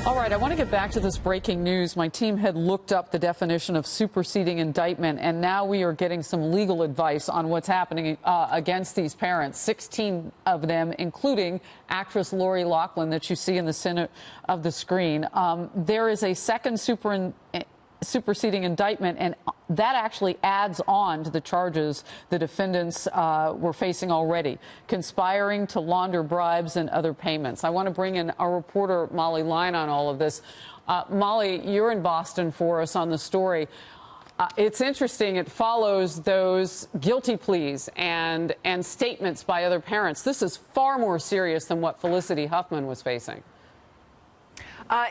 All right, I want to get back to this breaking news. My team had looked up the definition of superseding indictment, and now we are getting some legal advice on what's happening against these parents, 16 of them, including actress Lori Loughlin that you see in the center of the screen. There is a second superseding indictment, and that actually adds on to the charges the defendants were facing already, conspiring to launder bribes and other payments. I want to bring in our reporter, Molly Line, on all of this. Molly, you're in Boston for us on the story. It's interesting. It follows those guilty pleas and statements by other parents. This is far more serious than what Felicity Huffman was facing.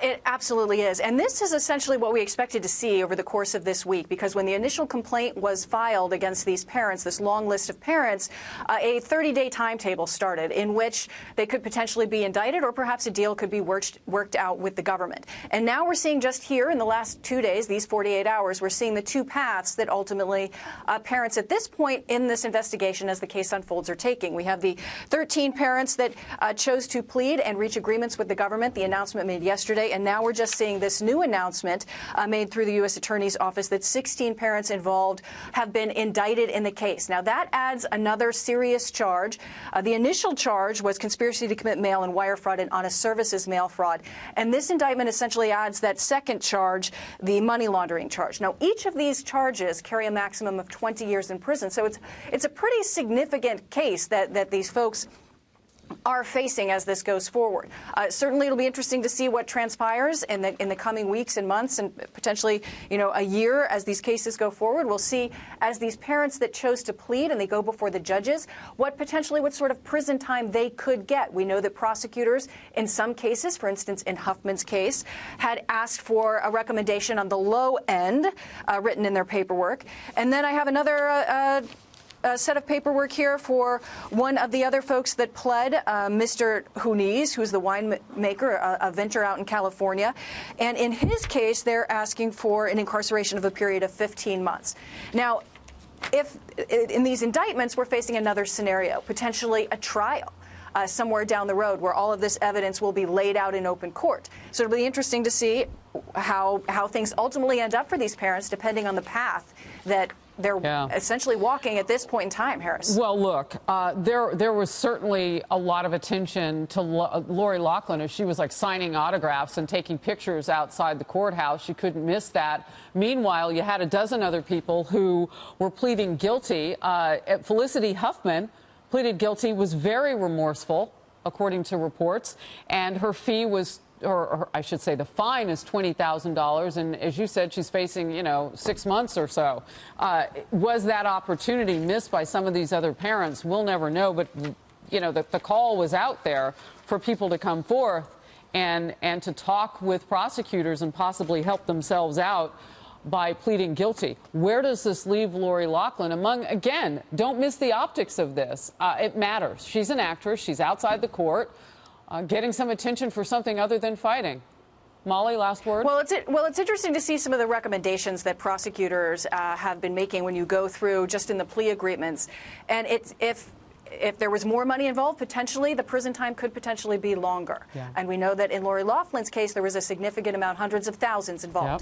It absolutely is. And this is essentially what we expected to see over the course of this week, because when the initial complaint was filed against these parents, this long list of parents, a 30-day timetable started in which they could potentially be indicted, or perhaps a deal could be worked out with the government. And now we're seeing just here in the last 2 days, these 48 hours, we're seeing the two paths that ultimately parents at this point in this investigation, as the case unfolds, are taking. We have the 13 parents that chose to plead and reach agreements with the government, the announcement made yesterday. And now we're just seeing this new announcement made through the U.S. Attorney's Office that 16 parents involved have been indicted in the case. Now, that adds another serious charge. The initial charge was conspiracy to commit mail and wire fraud and honest services mail fraud. And this indictment essentially adds that second charge, the money laundering charge. Now, each of these charges carry a maximum of 20 years in prison. So it's a pretty significant case that these folks are facing as this goes forward. Certainly, it'll be interesting to see what transpires in the coming weeks and months, and potentially, a year as these cases go forward. We'll see, as these parents that chose to plead and they go before the judges, what sort of prison time they could get. We know that prosecutors, in some cases, for instance, in Huffman's case, had asked for a recommendation on the low end written in their paperwork. And then I have another set of paperwork here for one of the other folks that pled, Mr. Huniz, who's the winemaker, a venture out in California. And in his case, they're asking for an incarceration of a period of 15 months. Now, if in these indictments, we're facing another scenario, potentially a trial somewhere down the road where all of this evidence will be laid out in open court. So it'll be interesting to see how things ultimately end up for these parents, depending on the path that they're essentially walking at this point in time, Harris. Well, look, there was certainly a lot of attention to Lori Loughlin as she was like signing autographs and taking pictures outside the courthouse. She couldn't miss that. Meanwhile, you had a dozen other people who were pleading guilty. Felicity Huffman pleaded guilty, was very remorseful, according to reports, and her fee was, or I should say the fine is $20,000, and as you said, she's facing, 6 months or so. Was that opportunity missed by some of these other parents? We'll never know, but, the call was out there for people to come forth and to talk with prosecutors and possibly help themselves out by pleading guilty. Where does this leave Lori Loughlin? Again, don't miss the optics of this. It matters. She's an actress. She's outside the court. Getting some attention for something other than fighting. Molly, last word? Well, it's interesting to see some of the recommendations that prosecutors have been making when you go through just in the plea agreements. And if there was more money involved, potentially the prison time could potentially be longer. Yeah. And we know that in Lori Loughlin's case, there was a significant amount, hundreds of thousands involved. Yep.